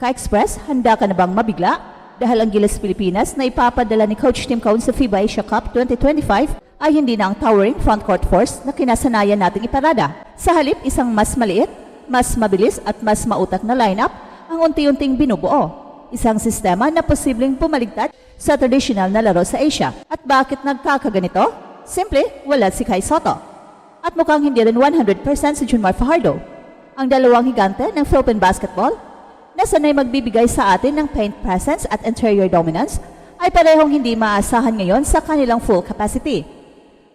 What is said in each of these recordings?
Ka-Express, handa ka na bang mabigla? Dahil ang Gilas Pilipinas na ipapadala ni Coach Tim Cone sa FIBA Asia Cup 2025 ay hindi na ang towering frontcourt force na kinasanayan nating iparada. Sa halip, isang mas maliit, mas mabilis at mas mautak na lineup ang unti-unting binubuo. Isang sistema na posibleng pumaligtad sa traditional na laro sa Asia. At bakit nagkakaganito? Simple, wala si Kai Sotto. At mukhang hindi rin 100% si Junmar Fajardo. Ang dalawang higante ng Philippine basketball na sanay magbibigay sa atin ng paint presence at interior dominance ay parehong hindi maasahan ngayon sa kanilang full capacity.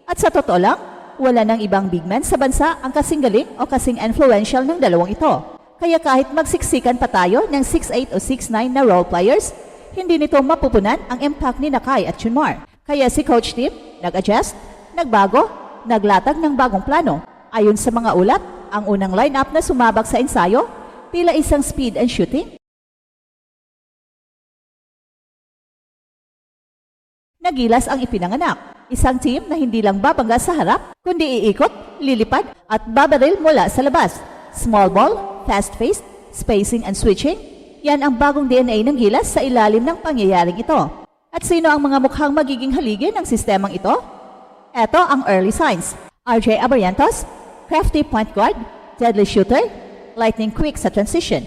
At sa totoo lang, wala nang ibang big men sa bansa ang kasing galing o kasing influential ng dalawang ito. Kaya kahit magsiksikan pa tayo ng 6'8 o 6'9 na role players, hindi nito mapupunan ang impact ni Kai at Junmar. Kaya si Coach Tim nag-adjust, nagbago, naglatag ng bagong plano. Ayon sa mga ulat, ang unang lineup na sumabak sa ensayo, tila isang speed and shooting. Nagilas ang ipinanganak. Isang team na hindi lang babangga sa harap, kundi iikot, lilipad at babaril mula sa labas. Small ball, fast-paced, spacing and switching, yan ang bagong DNA ng Gilas sa ilalim ng pangyayaring ito. At sino ang mga mukhang magiging haligi ng sistemang ito? Eto ang early signs. RJ Abarientos, crafty point guard, deadly shooter, lightning quick sa transition.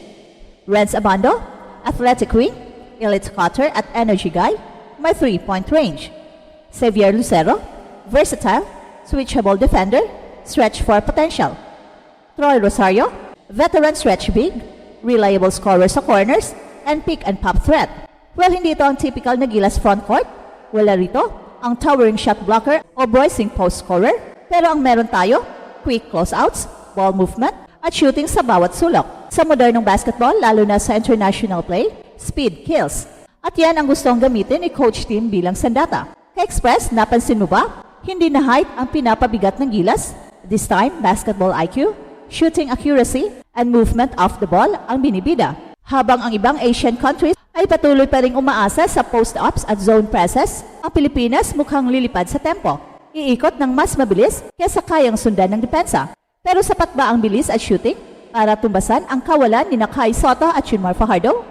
Renz Abando, athletic wing, elite cutter at energy guy, may 3-point range. Xavier Lucero, versatile, switchable defender, stretch for potential. Troy Rosario, veteran stretch big, reliable scorer sa corners, and pick and pop threat. Well, hindi ito ang typical na Gilas frontcourt. Wala rito ang towering shot blocker o bruising post scorer. Pero ang meron tayo, quick closeouts, ball movement, at shooting sa bawat sulok. Sa modernong basketball, lalo na sa international play, speed kills. At yan ang gustong gamitin ni Coach Tim bilang sandata. Ka-Express, napansin mo ba? Hindi na height ang pinapabigat ng Gilas. This time, basketball IQ, shooting accuracy, and movement off the ball ang binibida. Habang ang ibang Asian countries ay patuloy pa ring umaasa sa post-ups at zone presses, ang Pilipinas mukhang lilipad sa tempo. Iikot ng mas mabilis kaysa kayang sundan ng depensa. Pero sapat ba ang bilis at shooting para tumbasan ang kawalan ni Kai Sotto at Junmar Fajardo?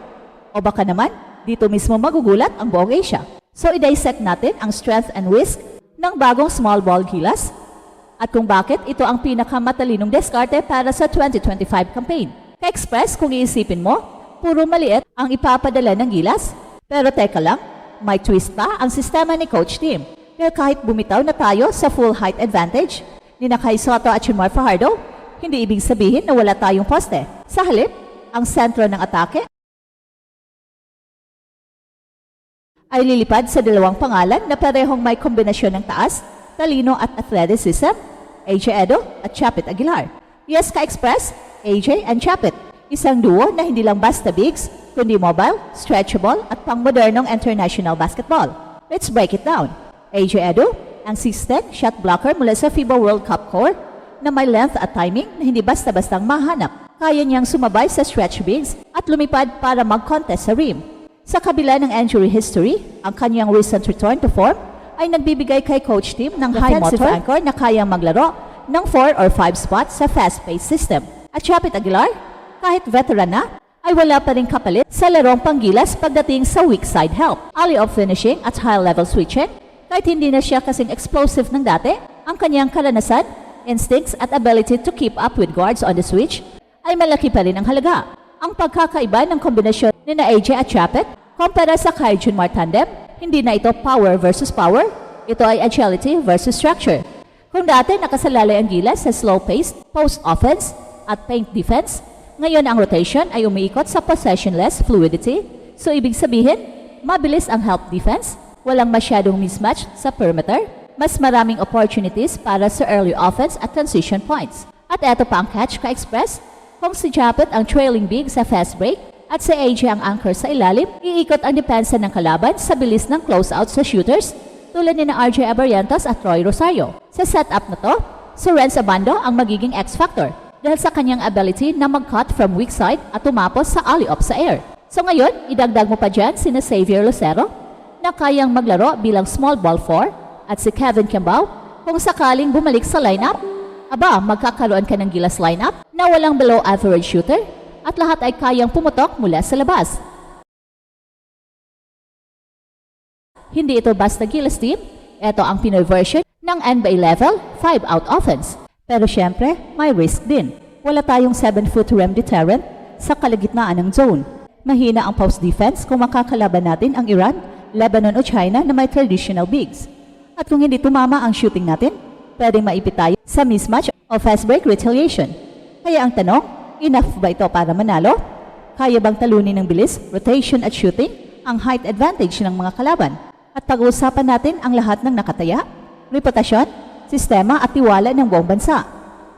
O baka naman, dito mismo magugulat ang buong Asia. So i-dissect natin ang strength and risk ng bagong small ball Gilas at kung bakit ito ang pinakamatalinong diskarte para sa 2025 campaign. Ka-Express, kung iisipin mo, puro maliit ang ipapadala ng Gilas. Pero teka lang, may twist pa ang sistema ni Coach Tim. Kaya kahit bumitaw na tayo sa full height advantage ni Kai Sotto at Junmar Fajardo, hindi ibig sabihin na wala tayong poste. Sa halip, ang sentro ng atake ay lilipad sa dalawang pangalan na parehong may kombinasyon ng taas, talino at athleticism, AJ Edo at Chapit Aguilar. Yes, Ka-Express, AJ and Chapit. Isang duo na hindi lang basta bigs, kundi mobile, stretchable at pang-modernong international basketball. Let's break it down. AJ Edo, ang 6'10" shot blocker mula sa FIBA World Cup core na may length at timing na hindi basta-bastang mahanap. Kaya niyang sumabay sa stretch bigs at lumipad para mag-contest sa rim. Sa kabila ng injury history, ang kanyang recent return to form ay nagbibigay kay Coach Tim ng high motor anchor na kayang maglaro ng 4 or 5 spots sa fast-paced system. At Chapit Aguilar, kahit veteran na, ay wala pa rin kapalit sa larong panggilas pagdating sa weak side help. Alley-off finishing at high-level switching, kahit hindi na siya kasing explosive ng dati, ang kanyang karanasan, instincts at ability to keep up with guards on the switch ay malaki pa rin ang halaga. Ang pagkakaiba ng kombinasyon ni na AJ at Chapit kumpara sa kay Junmar tandem, hindi na ito power versus power, ito ay agility versus structure. Kung dati nakasalalay ang Gilas sa slow-paced, post-offense at paint defense, ngayon ang rotation ay umiikot sa possessionless fluidity, so ibig sabihin, mabilis ang help defense, walang masyadong mismatch sa perimeter, mas maraming opportunities para sa early offense at transition points. At eto pa ang catch, Ka-Express, kung si Chapit ang trailing big sa fast break at si AJ ang anchor sa ilalim, iikot ang depensa ng kalaban sa bilis ng closeout sa shooters tulad ni na RJ Abarientos at Troy Rosario. Sa setup na to, si Renz Abando ang magiging X-factor dahil sa kanyang ability na mag-cut from weak side at tumapos sa alley-off sa air. So ngayon, idagdag mo pa dyan sina Xavier Lucero na kayang maglaro bilang small ball 4 at si Kevin Kimbao kung sakaling bumalik sa lineup. Aba, magkakaroon ka ng Gilas lineup na walang below average shooter at lahat ay kayang pumutok mula sa labas. Hindi ito basta Gilas team, ito ang Pinoy version ng NBA level 5-out offense. Pero syempre, may risk din. Wala tayong 7-foot rim deterrent sa kalagitnaan ng zone. Mahina ang post defense kung makakalaban natin ang Iran, Lebanon o China na may traditional bigs. At kung hindi tumama ang shooting natin, pwedeng maipit tayo sa mismatch o fast break retaliation. Kaya ang tanong, enough ba ito para manalo? Kaya bang talunin ng bilis, rotation at shooting ang height advantage ng mga kalaban? At pag-uusapan natin ang lahat ng nakataya, reputasyon, sistema at tiwala ng buong bansa.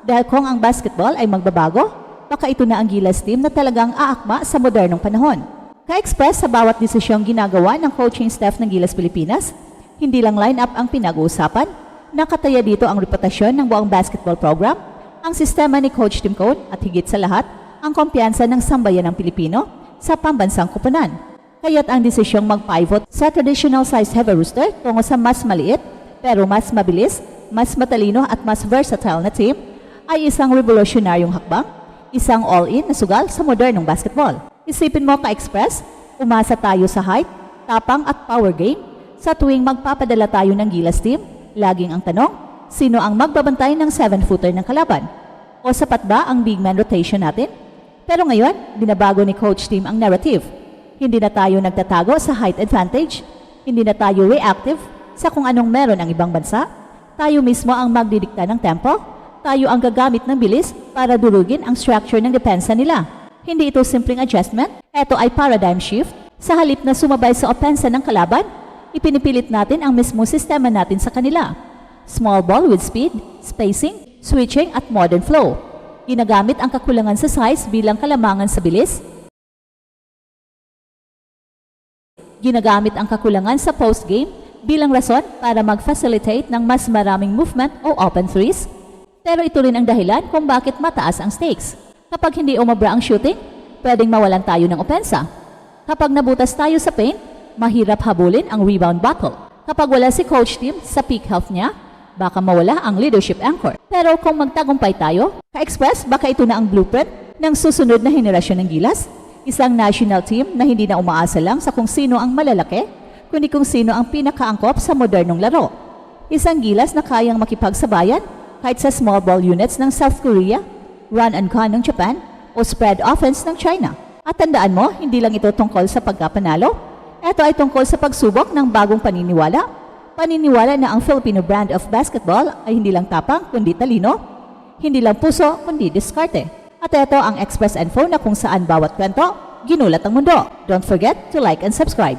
Dahil kung ang basketball ay magbabago, baka ito na ang Gilas team na talagang aakma sa modernong panahon. Ka-express sa bawat desisyong ginagawa ng coaching staff ng Gilas Pilipinas, hindi lang line-up ang pinag-uusapan, nakataya dito ang reputasyon ng buong basketball program, ang sistema ni Coach Tim Code at higit sa lahat, ang kumpiyansa ng sambayan ng Pilipino sa pambansang kupunan. Kaya't ang desisyong mag-pivot sa traditional size heavy rooster tungo sa mas maliit pero mas mabilis, mas matalino at mas versatile na team ay isang revolutionaryong hakbang, isang all-in na sugal sa modernong basketball. Isipin mo ka-express, umasa tayo sa height, tapang at power game sa tuwing magpapadala tayo ng Gilas team. Laging ang tanong, sino ang magbabantay ng 7-footer ng kalaban? O sapat ba ang big man rotation natin? Pero ngayon, binabago ni Coach Tim ang narrative. Hindi na tayo nagtatago sa height advantage. Hindi na tayo reactive sa kung anong meron ang ibang bansa. Tayo mismo ang magdidikta ng tempo. Tayo ang gagamit ng bilis para durugin ang structure ng depensa nila. Hindi ito simpleng adjustment. Ito ay paradigm shift. Sa halip na sumabay sa opensa ng kalaban, ipinipilit natin ang mismo sistema natin sa kanila. Small ball with speed, spacing, switching at modern flow. Ginagamit ang kakulangan sa size bilang kalamangan sa bilis. Ginagamit ang kakulangan sa post-game bilang rason para mag-facilitate ng mas maraming movement o open threes. Pero ito rin ang dahilan kung bakit mataas ang stakes. Kapag hindi umabra ang shooting, pwedeng mawalan tayo ng opensa. Kapag nabutas tayo sa paint, mahirap habulin ang rebound battle. Kapag wala si Coach Tim sa peak health niya, baka mawala ang leadership anchor. Pero kung magtagumpay tayo, ka-express, baka ito na ang blueprint ng susunod na henerasyon ng Gilas. Isang national team na hindi na umaasa lang sa kung sino ang malalaki, kundi kung sino ang pinakaangkop sa modernong laro. Isang Gilas na kayang makipagsabayan kahit sa small ball units ng South Korea, run and gun ng Japan, o spread offense ng China. At tandaan mo, hindi lang ito tungkol sa pagkapanalo. Ito ay tungkol sa pagsubok ng bagong paniniwala. Paniniwala na ang Filipino brand of basketball ay hindi lang tapang kundi talino, hindi lang puso kundi diskarte. At ito ang Express Info na kung saan bawat kwento, ginulat ang mundo. Don't forget to like and subscribe.